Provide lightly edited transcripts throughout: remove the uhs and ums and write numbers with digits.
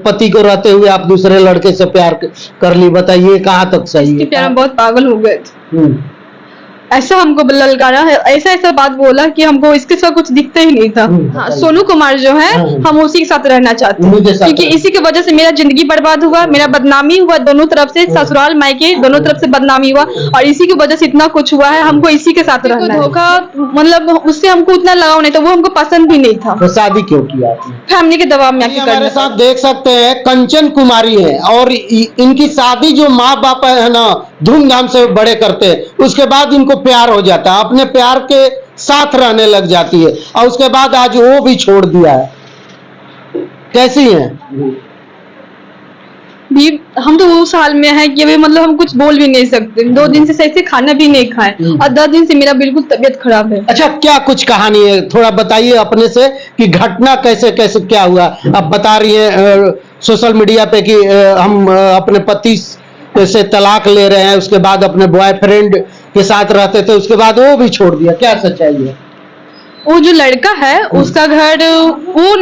पति को रहते हुए आप दूसरे लड़के से प्यार कर ली, बताइए कहाँ तक सही है? प्यार में बहुत पागल हो गए थे। ऐसा हमको ललकारा है, ऐसा ऐसा बात बोला कि हमको इसके सिवा कुछ दिखता ही नहीं था। हाँ, सोनू कुमार जो है हम उसी के साथ रहना चाहते हैं, क्योंकि इसी की वजह से मेरा जिंदगी बर्बाद हुआ, मेरा बदनामी हुआ दोनों तरफ से, ससुराल मायके दोनों तरफ से बदनामी हुआ, और इसी की वजह से इतना कुछ हुआ है। हमको इसी के साथ रहना है। धोखा मतलब उससे हमको उतना लगाव नहीं था, वो हमको पसंद भी नहीं था। तो शादी क्यों किया आपने? फैमिली के दबाव में आके। हमारे साथ देख सकते हैं कंचन कुमारी है, और इनकी शादी जो माँ बाप है ना धूमधाम से बड़े करते हैं, उसके बाद इनको प्यार हो जाता है, अपने प्यार के साथ रहने लग जाती है, और उसके बाद आज वो भी छोड़ दिया है। कैसी हैं? भी हम तो उस हाल में है कि मतलब हम कुछ बोल भी नहीं सकते। 2 दिन से सही से खाना भी नहीं खाए, और 10 दिन से मेरा बिल्कुल तबीयत खराब है। अच्छा, क्या कुछ कहानी है, थोड़ा बताइए अपने से कि घटना कैसे कैसे क्या हुआ। अब बता रही है सोशल मीडिया पे कि हम अपने पति से तलाक ले रहे हैं, उसके बाद अपने बॉयफ्रेंड के साथ रहते थे, उसके बाद वो भी छोड़ दिया, क्या सच्चाई है? वो जो लड़का है उसका घर वो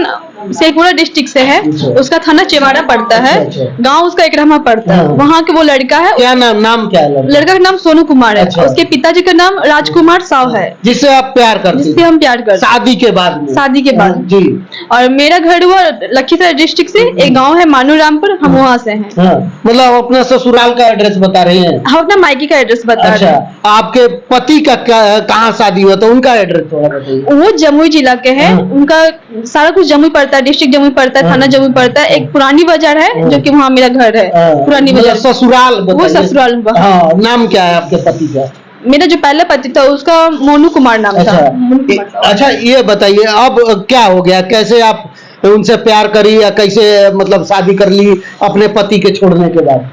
शेखपुरा डिस्ट्रिक्ट से है, उसका थाना चेवाड़ा पड़ता है, गांव उसका एकरमा पड़ता है। वहाँ के वो लड़का है। क्या नाम क्या है? लड़का का नाम सोनू कुमार है। उसके पिताजी का नाम राजकुमार साव है, जिससे आप प्यार करते हैं? जिससे हम प्यार करते हैं। शादी के बाद? शादी के बाद जी। और मेरा घर हुआ लखीसराय डिस्ट्रिक्ट से, एक गाँव है मानूरामपुर, हम वहाँ से हैं। मतलब अपना ससुराल का एड्रेस बता रहे हैं? हम अपना मायके का एड्रेस बता रहे हैं। आपके पति का कहाँ शादी हुआ था, उनका एड्रेस थोड़ा बताइए। वो जमुई जिला के हैं, उनका सारा कुछ जमुई पड़ता है, डिस्ट्रिक्ट जमुई पड़ता है, थाना जमुई पड़ता है। एक पुरानी बाजार है जो कि वहाँ मेरा घर है, पुरानी बाजार। ससुराल वो ससुराल। नाम क्या है आपके पति का? मेरा जो पहला पति था उसका मोनू कुमार नाम था। अच्छा, ये बताइए अब क्या हो गया, कैसे आप उनसे प्यार करी, या कैसे मतलब शादी कर ली अपने पति के छोड़ने के बाद?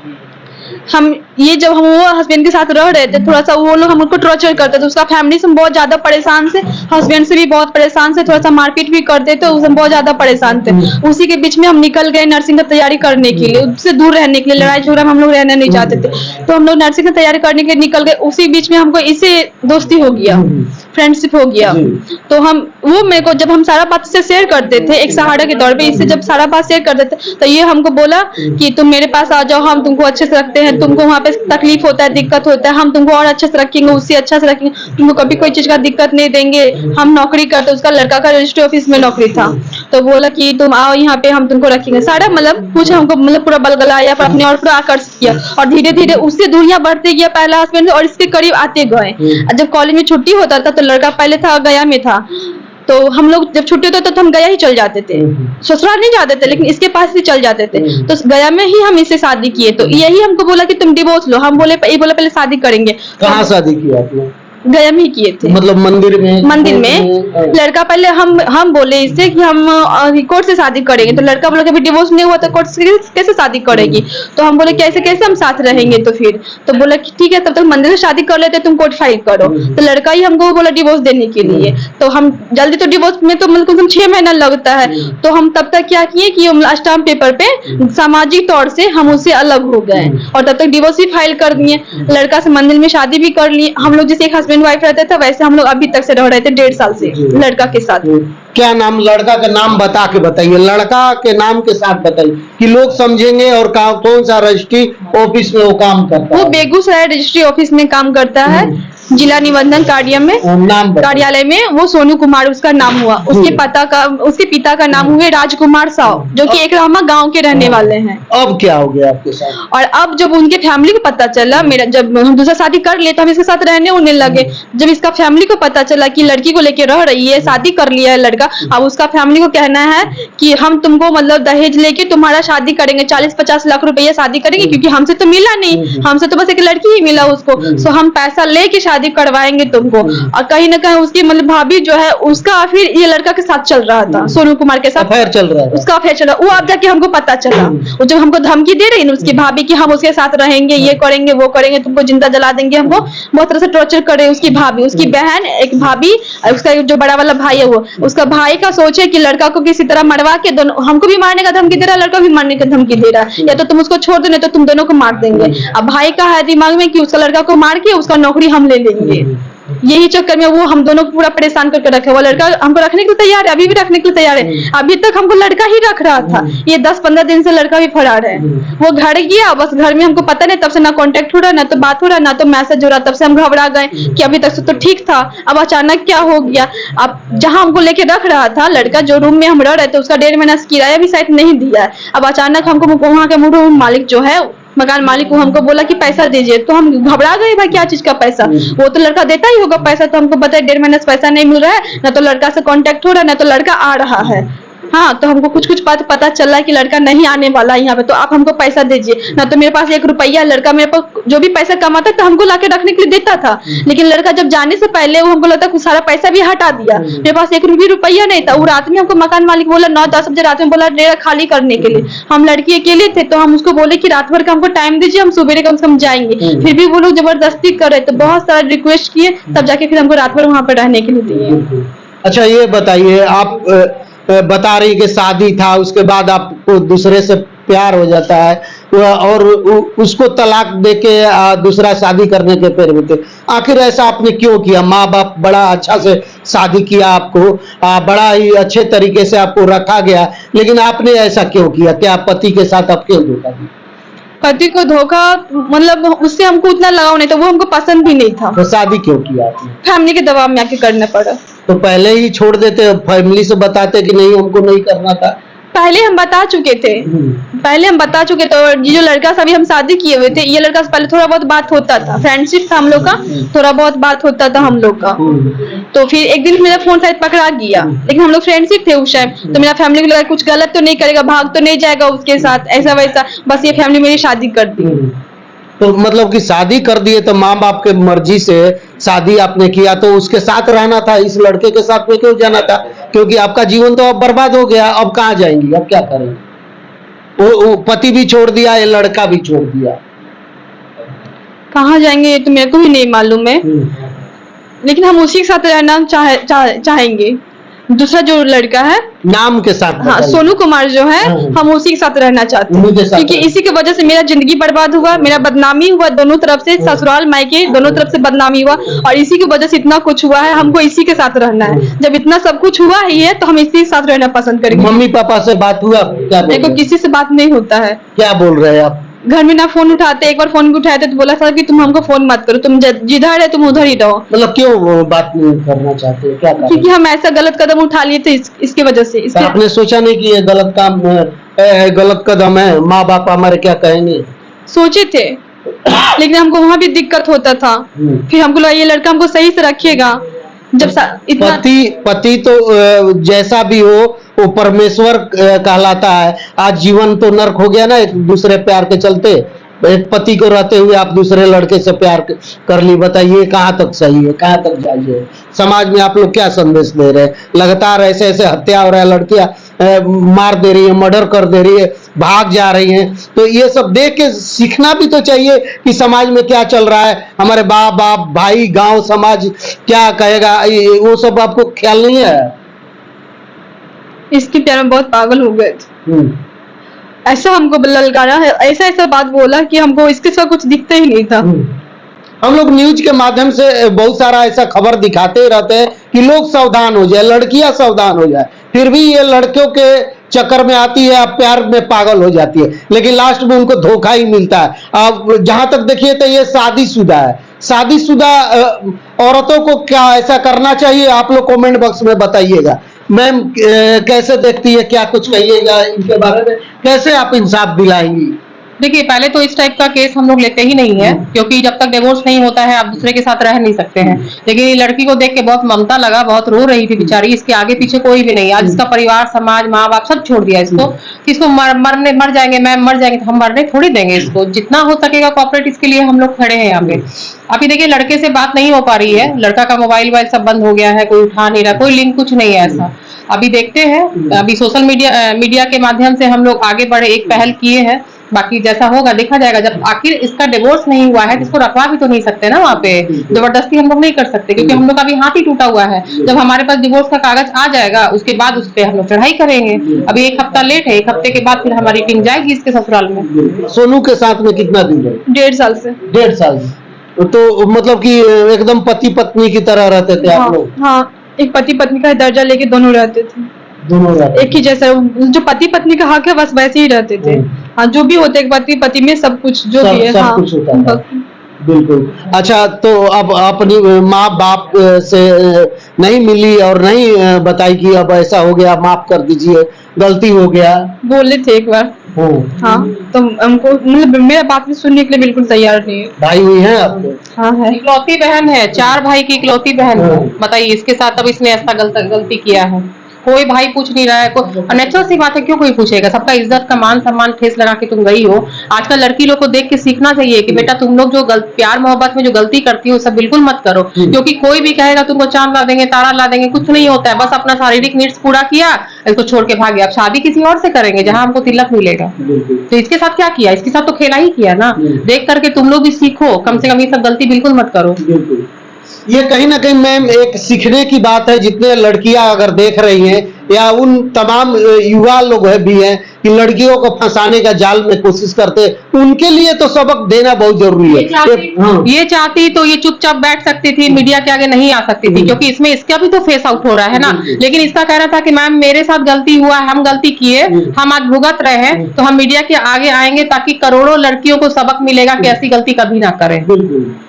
हम ये जब हम वो हस्बैंड के साथ रह रहे थे, थोड़ा सा वो लोग हमको टॉर्चर करते थे। उसका फैमिली से बहुत ज्यादा परेशान थे, हस्बैंड से भी बहुत परेशान थे, थोड़ा सा मारपीट भी करते थे, उससे बहुत ज्यादा परेशान थे। उसी के बीच में हम निकल गए नर्सिंग की तैयारी करने के लिए, उससे दूर रहने के लिए। लड़ाई झगड़ा में हम लोग रहना नहीं चाहते थे, तो हम लोग नर्सिंग की तैयारी करने के लिए निकल गए। उसी बीच में हमको इससे दोस्ती हो गया, फ्रेंडशिप हो गया। तो हम वो मेरे को जब हम सारा बात से शेयर करते थे एक सहारा के तौर पे, इससे जब सारा बात शेयर करते थे तो ये हमको बोला कि तुम मेरे पास आ जाओ, हम तुमको अच्छे से रखते हैं, तुमको वहाँ पे तकलीफ होता है, दिक्कत होता है, हम तुमको और अच्छे से रखेंगे, उससे अच्छा से रखेंगे, तुमको कभी कोई चीज का दिक्कत नहीं देंगे। हम नौकरी करते, उसका लड़का का रजिस्ट्री ऑफिस में नौकरी था, तो बोला कि तुम आओ यहाँ पे, हम तुमको रखेंगे। सारा मतलब कुछ हमको मतलब पूरा बलगलाया, पर अपने और पूरा आकर्षित किया, और धीरे धीरे उससे दूरियां बढ़ते गया पहला हस्बैंड, और इसके करीब आते गए। जब कॉलेज में छुट्टी होता था तो लड़का पहले था गया में था, तो हम लोग जब छुट्टी होता तो हम गया ही चल जाते थे, ससुराल नहीं जाते थे, लेकिन इसके पास ही चल जाते थे। तो गया में ही हम इससे शादी किए। तो यही हमको बोला कि तुम डिवोर्स लो, हम बोले पहले शादी करेंगे। कहाँ शादी किया आपने? गया में ही किए थे। मतलब मंदिर में? मंदिर में। लड़का पहले हम बोले इससे कि हम कोर्ट से शादी करेंगे, तो लड़का बोला कि अभी डिवोर्स नहीं हुआ तो कोर्ट से कैसे शादी करेगी? तो हम बोले कैसे कैसे हम साथ रहेंगे? तो फिर तो बोला कि ठीक है, तब तक मंदिर से शादी कर लेते, तुम कोर्ट फाइल करो। तो लड़का ही हमको बोला डिवोर्स देने के लिए। तो हम जल्दी तो डिवोर्स में तो मतलब 6 महीना लगता है, तो हम तब तक क्या किए कि स्टाम्प पेपर पे सामाजिक तौर से हम उससे अलग हो गए, और तब तक डिवोर्स भी फाइल कर दिए। लड़का से मंदिर में शादी भी कर लिए। हम लोग जैसे एक हस्बैंड वाइफ रहते थे, वैसे हम लोग अभी तक से रह रहे थे 1.5 साल से लड़का के साथ। क्या नाम? लड़का का नाम बता के बताइए, लड़का के नाम के साथ बताइए कि लोग समझेंगे। और कौन सा रजिस्ट्री ऑफिस में वो काम करता है? वो बेगूसराय रजिस्ट्री ऑफिस में काम करता है, जिला निबंधन कार्यालय में। वो सोनू कुमार उसका नाम हुआ। उसके पिता का नाम हुए राजकुमार साव, जो कि एकरामा गांव के रहने वाले हैं। अब क्या हो गया आपके साथ? और अब जब उनके फैमिली को पता चला, मेरा जब हम दूसरा शादी कर लिए तो हम इसके साथ रहने उन्हें लगे। जब इसका फैमिली को पता चला कि लड़की को लेके रह रही है, शादी कर लिया है लड़का, अब उसका फैमिली को कहना है कि हम तुमको मतलब दहेज लेके तुम्हारा शादी करेंगे, 40-50 लाख रुपया शादी करेंगे, क्योंकि हमसे तो मिला नहीं, हमसे तो बस एक लड़की ही मिला उसको, सो हम पैसा लेके शादी करवाएंगे तुमको। और कहीं ना कहीं उसकी मतलब भाभी जो है उसका फिर ये लड़का के साथ चल रहा था, सोनू कुमार के साथ अफेयर चल रहा है, उसका अफेयर चल रहा। वो अब जाके हमको पता चला, वो जब हमको धमकी दे रही ना उसकी भाभी कि हम उसके साथ रहेंगे, ये करेंगे वो करेंगे, तुमको जिंदा जला देंगे, हमको बहुत तरह से टॉर्चर करे उसकी भाभी, उसकी बहन, एक भाभी, उसका जो बड़ा वाला भाई है वो, उसका भाई का सोचे कि लड़का को किसी तरह मरवा के दोनों, हमको भी मारने का धमकी दे रहा है, लड़का भी मारने का धमकी दे रहा है, या तो तुम उसको छोड़ दो नहीं तो तुम दोनों को मार देंगे। अब भाई का है दिमाग में कि उसका लड़का को मार के उसका नौकरी हम ले लेंगे। यही चक्कर में वो हम दोनों को पूरा परेशान करके रखे। वो लड़का हमको रखने के लिए तैयार है, अभी भी रखने के लिए तैयार है। अभी तक हमको लड़का ही रख रहा था। ये 10-15 दिन से लड़का भी फरार है। वो घर गया, बस घर में हमको पता नहीं, तब से ना कांटेक्ट हो रहा, ना तो बात हो रहा, ना तो मैसेज हो रहा। तब से हम घबरा गए कि अभी तक से तो ठीक था, अब अचानक क्या हो गया। अब जहाँ हमको लेके रख रहा था लड़का, जो रूम में हम रह रहे थे, उसका 1.5 महीना किराया भी शायद नहीं दिया है। अब अचानक हमको वहाँ के रूम मालिक जो है, मकान मालिक, को हमको बोला कि पैसा दीजिए। तो हम घबरा गए, भाई क्या चीज का पैसा, वो तो लड़का देता ही होगा पैसा। तो हमको पता है 1.5 महीने से पैसा नहीं मिल रहा है, ना तो लड़का से कांटेक्ट हो रहा है, ना तो लड़का आ रहा है। हाँ, तो हमको कुछ बात पता चल रहा है कि लड़का नहीं आने वाला है यहाँ पे, तो आप हमको पैसा दीजिए। ना तो मेरे पास 1 रुपया, लड़का मेरे पास जो भी पैसा कमाता था हमको लाके रखने के लिए देता था, लेकिन लड़का जब जाने से पहले वो हमको लगता है सारा पैसा भी हटा दिया। मेरे पास 1 रुपया नहीं था। वो रात में हमको मकान मालिक बोला 9-10 बजे रात में बोला डेरा खाली करने के लिए। हम लड़की अकेले थे, तो हम उसको बोले कि रात भर का हमको टाइम दीजिए, हम सुबह कम से कम जाएंगे। फिर भी वो लोग जबरदस्ती कर रहे, तो बहुत सारा रिक्वेस्ट किए, तब जाके फिर हमको रात भर वहाँ पे रहने के लिए दिए। अच्छा, ये बताइए, आप बता रही कि शादी था, उसके बाद आपको दूसरे से प्यार हो जाता है और उसको तलाक देके दूसरा शादी करने के पैर में थे। आखिर ऐसा आपने क्यों किया? माँ बाप बड़ा अच्छा से शादी किया, आपको बड़ा ही अच्छे तरीके से आपको रखा गया, लेकिन आपने ऐसा क्यों किया? क्या पति के साथ आप क्यों धोखा दिया? पति को धोखा, मतलब उससे हमको उतना लगाव नहीं था, वो हमको पसंद भी नहीं था। तो शादी क्यों किया आपने? फैमिली के दबाव में आके करना पड़ा। तो पहले ही छोड़ देते, फैमिली से बताते कि नहीं हमको नहीं करना था। पहले हम बता चुके थे, और ये जो लड़का से अभी हम शादी किए हुए थे, ये लड़का से पहले थोड़ा बहुत बात होता था, फ्रेंडशिप था हम लोग का, थोड़ा बहुत बात होता था हम लोग का। तो फिर एक दिन मेरा फोन शायद पकड़ा गया, लेकिन हम लोग फ्रेंडशिप थे उस टाइम। तो मेरा फैमिली को लगा कुछ गलत तो नहीं करेगा, भाग तो नहीं जाएगा उसके साथ, ऐसा वैसा, बस ये फैमिली मेरी शादी कर दी। तो मतलब कि शादी कर दिए, तो माँ बाप के मर्जी से शादी आपने किया, तो उसके साथ रहना था, इस लड़के के साथ में क्यों जाना था? क्योंकि आपका जीवन तो अब बर्बाद हो गया, अब कहाँ जाएंगी, अब क्या करेंगे? वो पति भी छोड़ दिया, ये लड़का भी छोड़ दिया, कहाँ जाएंगे ये तो मेरे को भी नहीं मालूम है, लेकिन हम उसी के साथ रहना चाहेंगे। दूसरा जो लड़का है, नाम के साथ, हाँ, सोनू कुमार जो है, हम उसी के साथ रहना चाहते हैं, क्योंकि इसी की वजह से मेरा जिंदगी बर्बाद हुआ, मेरा बदनामी हुआ दोनों तरफ से, ससुराल मायके दोनों तरफ से बदनामी हुआ, और इसी की वजह से इतना कुछ हुआ है। हमको इसी के साथ रहना है। जब इतना सब कुछ हुआ ही है, तो हम इसी के साथ रहना पसंद करेंगे। मम्मी पापा से बात हुआ? क्या मेरे को किसी से बात नहीं होता है। क्या बोल रहे हैं आप? घर में ना फोन उठाते, एक बार फोन भी उठाए थे तो बोला था कि तुम हमको फोन मत करो, तुम जिधर है तुम उधर ही रहो। मतलब क्यों वो बात नहीं करना चाहते, क्या कारण? क्योंकि हम ऐसा गलत कदम उठा लिए थे इसकी वजह से। तो आपने सोचा नहीं कि ये गलत काम है, गलत कदम है, माँ बाप हमारे क्या कहेंगे? सोचे थे, लेकिन हमको वहाँ भी दिक्कत होता था। फिर हमको लगा ये लड़का हमको सही से रखिएगा। जब इतना पति तो जैसा भी हो वो परमेश्वर कहलाता है। आज जीवन तो नर्क हो गया ना, एक दूसरे प्यार के चलते। एक पति को रहते हुए आप दूसरे लड़के से प्यार कर ली, बताइए कहाँ तक सही है, कहाँ तक जायज है? समाज में आप लोग क्या संदेश दे रहे हैं? लगातार ऐसे ऐसे हत्या हो रहा है, लड़कियां मार दे रही है, मर्डर कर दे रही है, भाग जा रही हैं। तो ये सब देख के सीखना भी तो चाहिए कि समाज में क्या चल रहा है, हमारे बाप भाई गांव समाज क्या कहेगा, वो सब आपको ख्याल नहीं है? इसके प्यार में बहुत पागल हो गए थे। ऐसा हमको ललकारा है, ऐसा बात बोला कि हमको इसके सिवा कुछ दिखता ही नहीं था। हम लोग न्यूज के माध्यम से बहुत सारा ऐसा खबर दिखाते रहते हैं कि लोग सावधान हो जाए, लड़कियां सावधान हो जाए, फिर भी ये लड़कियों के चक्कर में आती है, प्यार में पागल हो जाती है, लेकिन लास्ट में उनको धोखा ही मिलता है। अब जहां तक देखिए तो ये शादीशुदा है। शादीशुदा औरतों को क्या ऐसा करना चाहिए? आप लोग कमेंट बॉक्स में बताइएगा। मैम कैसे देखती है, क्या कुछ कहिएगा इनके बारे में, कैसे आप इंसाफ दिलाएंगी? देखिए, पहले तो इस टाइप का केस हम लोग लेते ही नहीं है, क्योंकि जब तक डिवोर्स नहीं होता है आप दूसरे के साथ रह नहीं सकते हैं। लेकिन ये लड़की को देख के बहुत ममता लगा, बहुत रो रही थी बेचारी, इसके आगे पीछे कोई भी नहीं। आज इसका परिवार, समाज, माँ बाप सब छोड़ दिया इसको, इसको मर जाएंगे, मैम मर जाएंगे, तो हम मरने थोड़ी देंगे इसको। जितना हो सकेगा कॉर्पोरेट, इसके लिए हम लोग खड़े हैं यहाँ पे। अभी देखिए लड़के से बात नहीं हो पा रही है, लड़का का मोबाइल सब बंद हो गया है, कोई उठा नहीं रहा, कोई लिंक कुछ नहीं है ऐसा। अभी देखते हैं, अभी सोशल मीडिया के माध्यम से हम लोग आगे बढ़े, एक पहल किए हैं, बाकी जैसा होगा देखा जाएगा। जब आखिर इसका डिवोर्स नहीं हुआ है, इसको रखवा भी तो नहीं सकते ना वहाँ पे, जबरदस्ती हम लोग नहीं कर सकते, क्योंकि हम लोग का अभी हाथ ही टूटा हुआ है। जब हमारे पास डिवोर्स का कागज आ जाएगा, उसके बाद उस पर हम लोग चढ़ाई करेंगे। अभी 1 हफ्ता लेट है, 1 हफ्ते के बाद फिर हमारी टीम जाएगी इसके ससुराल में। सोनू के साथ में कितना दिन है? 1.5 साल से। 1.5 साल। तो मतलब कि एकदम पति पत्नी की तरह रहते थे आप लोग? हाँ, एक पति पत्नी का दर्जा लेके दोनों रहते थे, दोनों रहते एक ही जैसा। जो पति पत्नी का हक है बस वैसे ही रहते थे। हाँ, जो भी होते एक पति में सब कुछ जो भी है, सब हाँ, कुछ होता था। बिल्कुल। अच्छा, तो अब अपनी माँ बाप से नहीं मिली और नहीं बताई कि अब ऐसा हो गया, माफ कर दीजिए, गलती हो गया? बोले थे एक बार। हाँ, तो हमको मतलब मेरा बात भी सुनने के लिए बिल्कुल तैयार नहीं है। भाई हुई है आपको? हाँ है। इकलौती बहन है, 4 भाई की इकलौती बहन है। हाँ। बताइए इसके साथ अब इसने ऐसा गलती किया है, कोई भाई पूछ नहीं रहा है। नेचुरल सी बात है, क्यों कोई पूछेगा? सबका इज्जत का मान सम्मान ठेस लगा के तुम गई हो। आजकल लड़की लोग को देख के सीखना चाहिए कि बेटा तुम लोग जो प्यार मोहब्बत में जो गलती करती हो सब बिल्कुल मत करो, क्योंकि कोई भी कहेगा तुमको चांद ला देंगे, तारा ला देंगे, कुछ नहीं होता है। बस अपना शारीरिक नीड्स पूरा किया, इसको छोड़ के भाग गया। अब शादी किसी और से करेंगे जहां हमको तिलक मिलेगा। तो इसके साथ क्या किया? इसके साथ तो खेला ही किया ना। देख करके तुम लोग भी सीखो, कम से कम ये सब गलती बिल्कुल मत करो। ये कहीं ना कहीं मैम एक सीखने की बात है। जितने लड़कियां अगर देख रही हैं या उन तमाम युवा लोग भी हैं कि लड़कियों को फंसाने का जाल में कोशिश करते, उनके लिए तो सबक देना बहुत जरूरी है। ये चाहती तो ये चुपचाप बैठ सकती थी, मीडिया के आगे नहीं आ सकती थी, क्योंकि इसमें इसका भी तो फेस आउट हो रहा है ना। लेकिन इसका कहना था कि मैम मेरे साथ गलती हुआ, हम गलती किए, हम आज भुगत रहे हैं, तो हम मीडिया के आगे आएंगे ताकि करोड़ों लड़कियों को सबक मिलेगा कि ऐसी गलती कभी ना करें।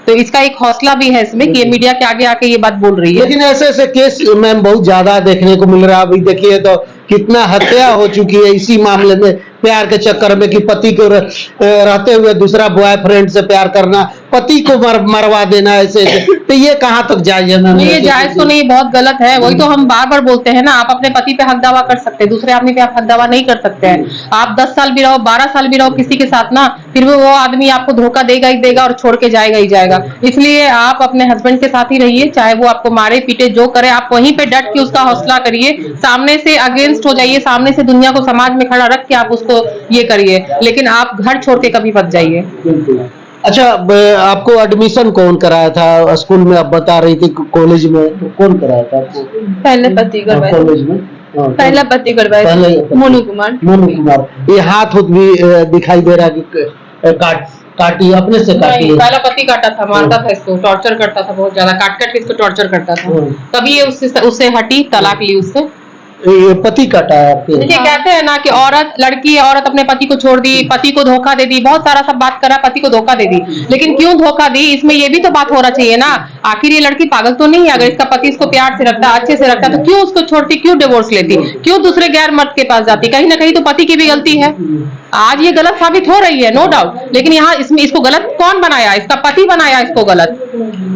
तो इसका एक हौसला भी है इसमें कि ये मीडिया के आगे आके ये बात बोल रही है। लेकिन ऐसे ऐसे केस मैम बहुत ज्यादा देखने को मिल रहा है। अभी देखिए तो कितना हत्या हो चुकी है इसी मामले में, प्यार के चक्कर में कि पति को रहते हुए दूसरा बॉयफ्रेंड से प्यार करना, पति को मरवा देना, ऐसे तो ये कहाँ तक जायज है? ये जायज तो नहीं, बहुत गलत है। वही तो हम बार बार बोलते हैं ना, आप अपने पति पे हक दावा कर सकते हैं, दूसरे आदमी पे आप हक दावा नहीं कर सकते हैं। आप 10 साल भी रहो, 12 साल भी रहो किसी के साथ ना, फिर भी वो आदमी आपको धोखा देगा ही देगा और छोड़ के जाएगा ही जाएगा। इसलिए आप अपने हस्बैंड के साथ ही रहिए, चाहे वो आपको मारे पीटे जो करे, आप वहीं पे डट के उसका हौसला करिए, सामने से अगेंस्ट हो जाइए, सामने से दुनिया को समाज में खड़ा रख के आप उसको ये करिए, लेकिन आप घर छोड़ के कभी मत जाइए। अच्छा, आपको एडमिशन कौन कराया था? स्कूल में आप बता रही थी, कॉलेज में तो कौन कराया था आपको? पहले पति करवाया। कॉलेज में पहला पति करवाया, मोनू कुमार। मोनू कुमार। ये हाथ भी दिखाई दे रहा है कि काटी, अपने से काटी? पहला पति काटा था, मारता था इसको, टॉर्चर करता था बहुत ज्यादा, काट के इसको टॉर्चर करता था। तभी ये उससे हटी, तलाक ली उससे। ये पति काटा है आपके? देखिए कहते हैं ना कि लड़की औरत अपने पति को छोड़ दी, पति को धोखा दे दी, बहुत सारा सब बात करा, पति को धोखा दे दी, लेकिन क्यों धोखा दी इसमें ये भी तो बात होना चाहिए ना। आखिर ये लड़की पागल तो नहीं है? अगर इसका पति इसको प्यार से रखता, अच्छे से रखता, तो क्यों उसको छोड़ती, क्यों डिवोर्स लेती, क्यों दूसरे गैर मर्द के पास जाती? कहीं ना कहीं तो पति की भी गलती है। आज ये गलत साबित हो रही है, नो डाउट, लेकिन यहाँ इसको गलत कौन बनाया? इसका पति बनाया इसको गलत।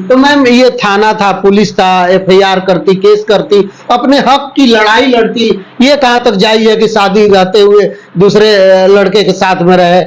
तो मैम ये थाना था, पुलिस था, FIR करती, केस करती, अपने हक की लड़ाई लड़ती, ये कहाँ तक जायज है कि शादी रहते हुए दूसरे लड़के के साथ में रहे,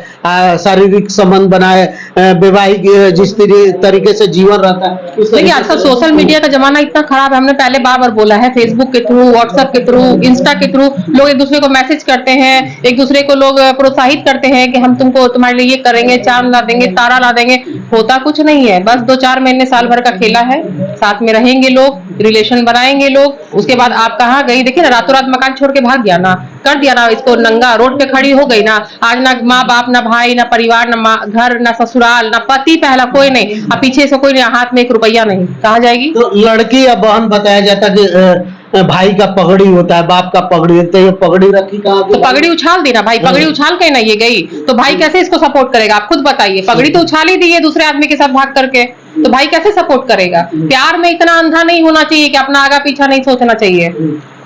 शारीरिक संबंध बनाए, वैवाहिक जिस तरीके से जीवन रहता है? देखिए आजकल सोशल मीडिया का जमाना इतना खराब है, हमने पहले बार बोला है, फेसबुक के थ्रू, व्हाट्सएप के थ्रू, इंस्टा के थ्रू लोग एक दूसरे को मैसेज करते हैं, एक दूसरे को लोग प्रोत्साहित करते हैं कि हम तुमको तुम्हारे लिए ये करेंगे, चांद ला देंगे, तारा ला देंगे। होता कुछ नहीं है, बस 2-4 महीने साल भर का खेला है, साथ में रहेंगे लोग, रिलेशन बनाएंगे लोग, उसके बाद आप कहाँ गई? देखिए ना, रातों रात मकान छोड़ के भाग गया ना, कर दिया ना इसको नंगा, रोड पे खड़ी हो गई ना। आज ना माँ बाप, ना भाई, ना परिवार, ना घर, ना ससुराल, ना पति, पहला कोई नहीं, अब पीछे से कोई नहीं, हाथ में 1 रुपया नहीं, कहाँ जाएगी? तो लड़की या बहन बताया जाता कि भाई का पगड़ी होता है, बाप का पगड़ी होता है, ये पगड़ी रखी कहाँ? तो पगड़ी उछाल दी ना भाई, पगड़ी उछाल के ना ये गई, तो भाई कैसे इसको सपोर्ट करेगा? आप खुद बताइए, पगड़ी तो उछाल ही दी है दूसरे आदमी के साथ भाग करके, तो भाई कैसे सपोर्ट करेगा? प्यार में इतना अंधा नहीं होना चाहिए कि अपना आगा पीछा नहीं सोचना चाहिए।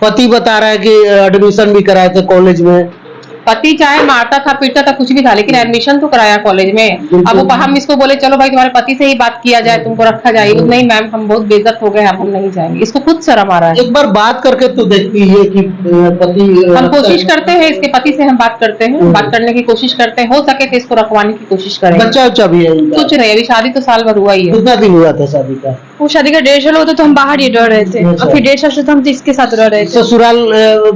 पति बता रहा है कि एडमिशन भी कराए थे कॉलेज में, पति चाहे मारता था, पीटता था, कुछ भी था, लेकिन एडमिशन तो कराया कॉलेज में। अब वो हम इसको बोले चलो भाई तुम्हारे पति से ही बात किया जाए, तुमको रखा जाए, नहीं मैम हम बहुत बेइज्जत हो गए, हम नहीं जाएंगे। इसको खुद शर्म आ रहा है। एक बार बात करके तो देखती है कि पति, हम कोशिश करते हैं, इसके पति से हम बात करते हैं, बात करने की कोशिश करते हैं, हो सके तो इसको रखवाने की कोशिश करें। बच्चा भी है इनका? कुछ नहीं, अभी शादी तो साल भर हुआ ही है। कितना दिन हुआ था शादी का? वो शादी का 1.5 साल होता तो हम बाहर ही रह रहे थे, और फिर 1.5 साल से तो हम इसके साथ रह रहे थे। ससुराल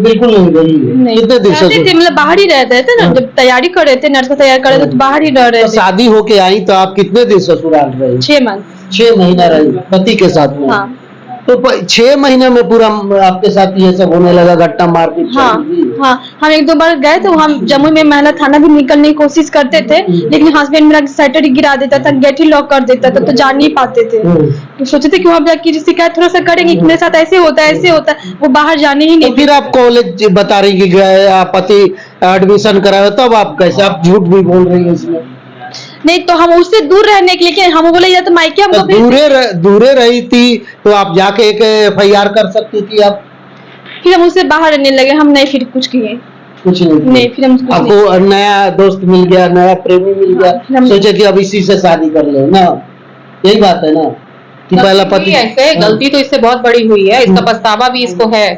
बिल्कुल नहीं गई? कितने दिन से? मतलब बाहर ही रहते थे ना, जब तैयारी कर रहे थे, नर्स का तैयारी कर रहे थे, तो बाहर ही रह रहे थे। शादी होके आई तो आप कितने दिन ससुराल रही? 6 मंथ। 6 महीना रही पति के साथ में? हाँ। तो 6 महीने में पूरा आपके साथ ये सब होने लगा, घटना मारपीट हाँ चली थी? हाँ, हम एक दो बार गए थे वहाँ जम्मू में, महिला थाना भी निकलने की कोशिश करते थे, लेकिन हस्बैंड मेरा शटर गिरा देता था, गेट ही लॉक कर देता था, तो जा नहीं पाते थे। तो सोचे थे कि वहाँ जाके शिकायत थोड़ा सा करेंगे कि मेरे साथ ऐसे होता है, ऐसे होता है, वो बाहर जाने ही तो नहीं। फिर आप कॉलेज बता रही कि गए, आप पति एडमिशन कराए, तब आप कैसे, आप झूठ भी बोल रही है इसमें? नहीं तो हम उससे दूर रहने के लिए, हम बोले या तो मायके हमको दूरे रही थी तो आप जाके एक FIR कर सकती थी आप। फिर हम उससे बाहर रहने लगे, हम नहीं फिर कुछ किए, कुछ नहीं नहीं फिर हम कुछ नहीं। आपको नया दोस्त मिल गया, नया प्रेमी मिल गया, सोचे कि अब इसी से शादी कर ले ना, यही बात है ना कि पहला पति। ऐसे गलती तो इससे बहुत बड़ी हुई है, इसका पछतावा भी इसको है।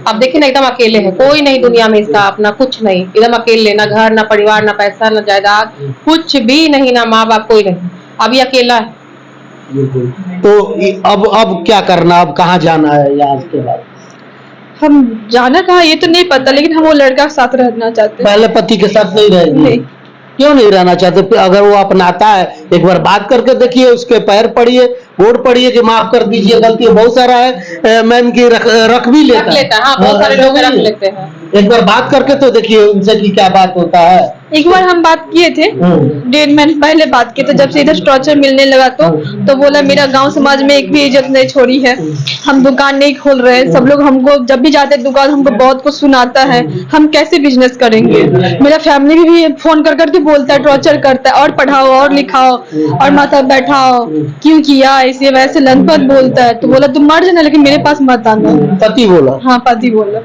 अब देखिए ना, एकदम अकेले है, कोई नहीं दुनिया में इसका अपना, कुछ नहीं, एकदम अकेले, ना घर, ना परिवार, ना पैसा, ना जायदाद, कुछ भी नहीं, ना माँ बाप, कोई नहीं, अभी अकेला है। तो अब क्या करना, अब कहाँ जाना है यहाँ के बाद? हम जाना कहाँ ये तो नहीं पता, लेकिन हम वो लड़का के साथ रहना चाहते हैं। पहले पति के साथ नहीं रहेंगे? नहीं। क्यों नहीं रहना चाहते? अगर वो अपनाता है, एक बार बात करके देखिए, उसके पैर पड़िए, वोट पड़िए कि माफ कर दीजिए, गलती बहुत सारा है, मैं इनकी रख भी लेता है। हाँ, बहुत सारे लोग रख लेते हैं। एक बार बात करके तो देखिए उनसे कि क्या बात होता है। एक बार हम बात किए थे, 1.5 महीने पहले बात किए थे, जब से इधर टॉर्चर मिलने लगा तो बोला मेरा गांव समाज में एक भी इज्जत नहीं छोड़ी है, हम दुकान नहीं खोल रहे, सब लोग हमको जब भी जाते दुकान हमको बहुत कुछ सुनाता है, हम कैसे बिजनेस करेंगे। मेरा फैमिली भी फोन कर करके बोलता है, टॉर्चर करता है, और पढ़ाओ और लिखाओ और माता बैठाओ, क्यों किया ऐसे वैसे लनपत बोलता है। तो बोला तुम मर जाना, लेकिन मेरे पास मत आना। पति बोला? हाँ, पति बोला।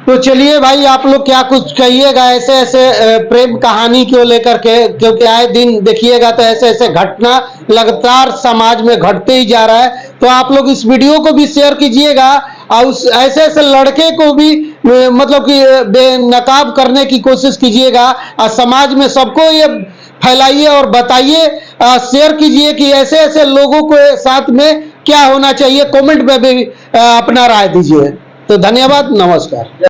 तो चलिए भाई, आप लोग क्या कुछ कहिएगा ऐसे ऐसे प्रेम कहानी को लेकर के, क्योंकि आए दिन देखिएगा तो ऐसे ऐसे घटना लगातार समाज में घटते ही जा रहा है। तो आप लोग इस वीडियो को भी शेयर कीजिएगा और उस ऐसे ऐसे लड़के को भी मतलब कि बेनकाब करने की कोशिश कीजिएगा, और समाज में सबको ये फैलाइए और बताइए, शेयर कीजिए कि ऐसे ऐसे लोगों के साथ में क्या होना चाहिए। कमेंट में भी अपना राय दीजिए। तो धन्यवाद, नमस्कार।